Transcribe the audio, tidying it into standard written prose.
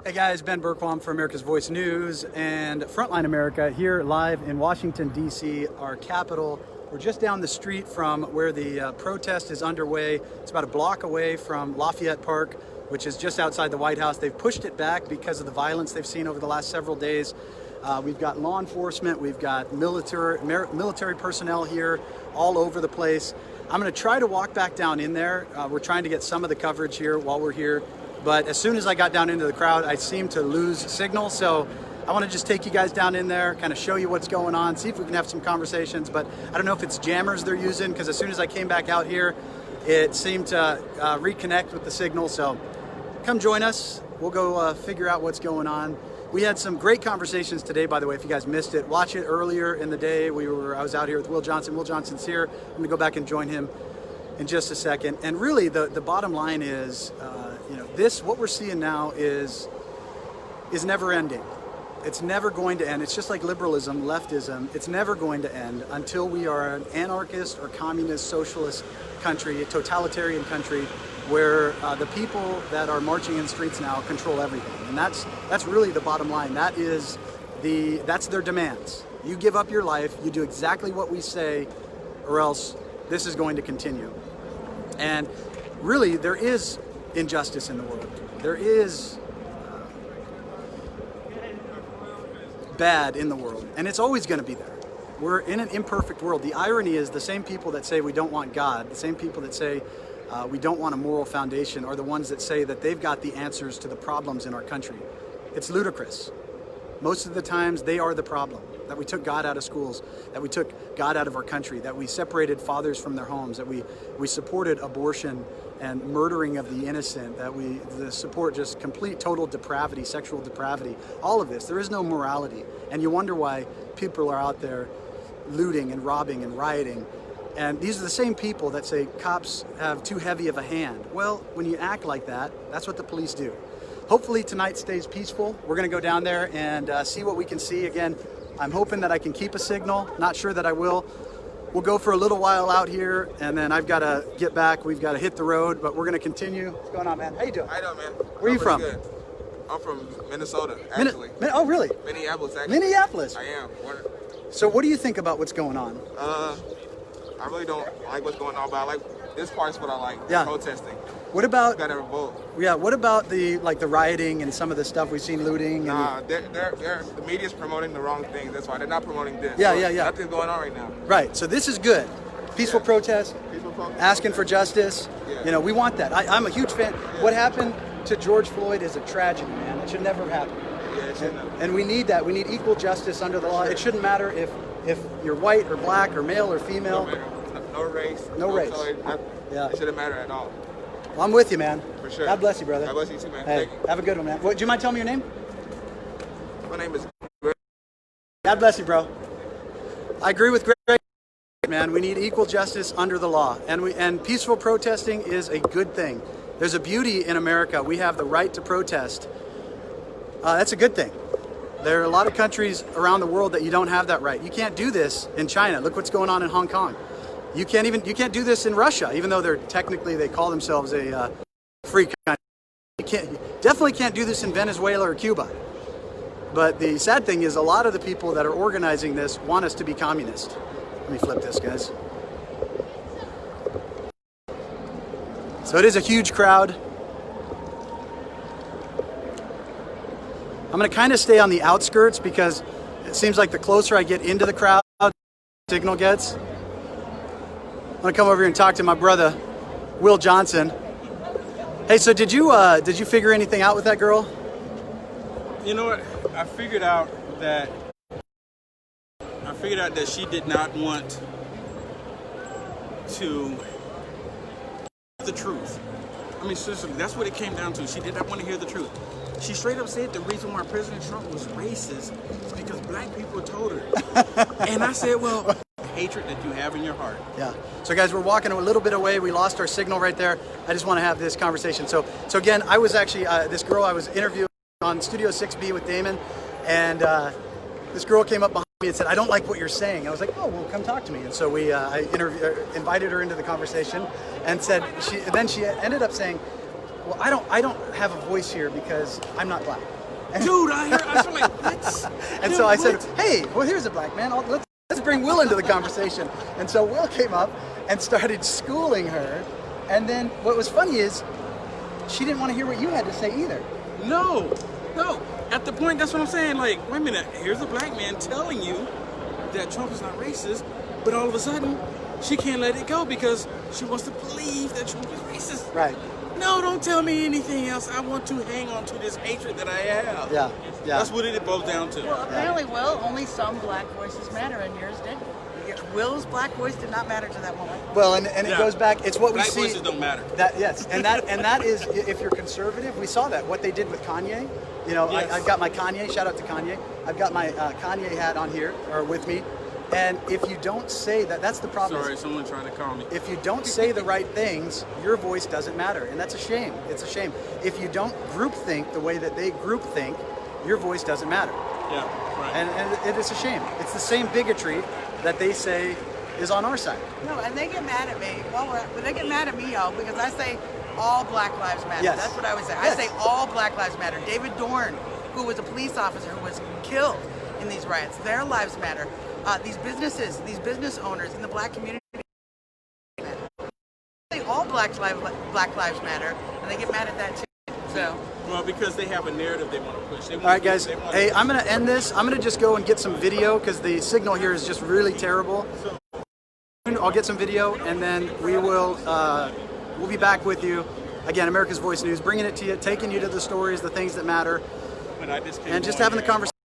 Hey guys, Ben Bergquam for America's Voice News and Frontline America here live in Washington, D.C., our capital. We're just down the street from where the protest is underway. It's about a block away from Lafayette Park, which is just outside the White House. They've pushed it back because of the violence they've seen over the last several days. We've got law enforcement, we've got military personnel here all over the place. I'm going to try to walk back down in there. We're trying to get some of the coverage here while we're here. But as soon as I got down into the crowd, I seemed to lose signal. So I want to just take you guys down in there, kind of show you what's going on, see if we can have some conversations. But I don't know if it's jammers they're using, because as soon as I came back out here, it seemed to reconnect with the signal. So come join us. We'll go figure out what's going on. We had some great conversations today, by the way, if you guys missed it. Watch it earlier in the day. I was out here with Will Johnson. Will Johnson's here. I'm going to go back and join him in just a second. And really, the bottom line is, what we're seeing now is never ending. It's never going to end. It's just like liberalism, leftism. It's never going to end until we are an anarchist or communist, socialist country, a totalitarian country, where the people that are marching in the streets now control everything. And that's really the bottom line. That's their demands. You give up your life, you do exactly what we say, or else this is going to continue. And really, there is injustice in the world. There is bad in the world, and it's always going to be there. We're in an imperfect world. The irony is the same people that say we don't want God, the same people that say we don't want a moral foundation, are the ones that say that they've got the answers to the problems in our country. It's ludicrous. Most of the times they are the problem, that we took God out of schools, that we took God out of our country, that we separated fathers from their homes, that we supported abortion and murdering of the innocent, that we support just complete total depravity, sexual depravity, all of this. There is no morality. And you wonder why people are out there looting and robbing and rioting. And these are the same people that say cops have too heavy of a hand. Well, when you act like that, that's what the police do. Hopefully tonight stays peaceful. We're going to go down there and see what we can see. Again, I'm hoping that I can keep a signal. Not sure that I will. We'll go for a little while out here, and then I've got to get back. We've got to hit the road, but we're going to continue. What's going on, man? How you doing? How you doing, man? Where are you from? Good. I'm from Minnesota, actually. Oh, really? Minneapolis, actually. Minneapolis? I am. So what do you think about what's going on? I really don't like what's going on, but I like this part's what I like. Yeah. Protesting. What about? Got to revolt. Yeah. What about the rioting and some of the stuff we've seen, looting? Nah, the media's promoting the wrong things. That's why they're not promoting this. Yeah, so yeah. Nothing's going on right now. Right. So this is good. Peaceful protest. Peaceful protest. Asking for justice. Yeah. We want that. I'm a huge fan. Yeah. What happened to George Floyd is a tragedy, man. It should never happen. Yeah, it should never. And we need that. We need equal justice under the law. It shouldn't matter if you're white or black or male or female. No race. No race. Color. Yeah. It shouldn't matter at all. Well, I'm with you, man. For sure. God bless you, brother. God bless you too, man. Hey, Thank you. have a good one, man. Do you mind telling me your name? My name is. God bless you, bro. I agree with Greg, man. We need equal justice under the law, and peaceful protesting is a good thing. There's a beauty in America. We have the right to protest. That's a good thing. There are a lot of countries around the world that you don't have that right. You can't do this in China. Look what's going on in Hong Kong. You can't do this in Russia, even though they call themselves a free country. You definitely can't do this in Venezuela or Cuba. But the sad thing is a lot of the people that are organizing this want us to be communist. Let me flip this, guys. So it is a huge crowd. I'm going to kind of stay on the outskirts because it seems like the closer I get into the crowd, the signal gets. I'm going to come over here and talk to my brother, Will Johnson. Hey, so did you figure anything out with that girl? You know what? I figured out that she did not want to the truth. I mean, seriously, that's what it came down to. She did not want to hear the truth. She straight up said the reason why President Trump was racist is because black people told her. And I said, well, hatred that you have in your heart. Yeah. So guys, we're walking a little bit away. We lost our signal right there. I just want to have this conversation. So again, I was actually, this girl I was interviewing on Studio 6B with Damon, and this girl came up behind me and said, I don't like what you're saying. I was like, oh, well, come talk to me. And so I invited her into the conversation and said, then she ended up saying, well, I don't have a voice here because I'm not black. And, Dude, I feel like, what? and Dude, so I said, what? hey, well, here's a black man. Let's bring Will into the conversation. And so Will came up and started schooling her. And then what was funny is she didn't want to hear what you had to say either. No. At the point, that's what I'm saying. Like, wait a minute. Here's a black man telling you that Trump is not racist, but all of a sudden, she can't let it go because she wants to believe that Trump is racist. Right. No, don't tell me anything else. I want to hang on to this hatred that I have. Yeah. That's what it boils down to. Well, apparently, Will, only some black voices matter, and yours did. Will's black voice did not matter to that woman. Well, and it goes back. It's what Black we see. voices don't matter. That yes, and that is if you're conservative. We saw that what they did with Kanye. You know, Yes. I've got my Kanye. Shout out to Kanye. I've got my Kanye hat on here or with me. And if you don't say that, that's the problem. Sorry, someone trying to call me. If you don't say the right things, your voice doesn't matter, and that's a shame. It's a shame. If you don't group think the way that they group think, your voice doesn't matter. Yeah, right. And it is a shame. It's the same bigotry that they say is on our side. No, and they get mad at me. Well, they get mad at me, y'all, because I say all Black Lives Matter. Yes. That's what I would say. Yes. I say all Black Lives Matter. David Dorn, who was a police officer who was killed in these riots, their lives matter. These businesses, these business owners in the black community, all Black Lives Matter, and they get mad at that too. So. Well, because they have a narrative they want to push. All right, guys. Hey, I'm going to end this. I'm going to just go and get some video because the signal here is just really terrible. I'll get some video, and then we'll be back with you. Again, America's Voice News, bringing it to you, taking you to the stories, the things that matter, But I just came and just on having the here. conversation.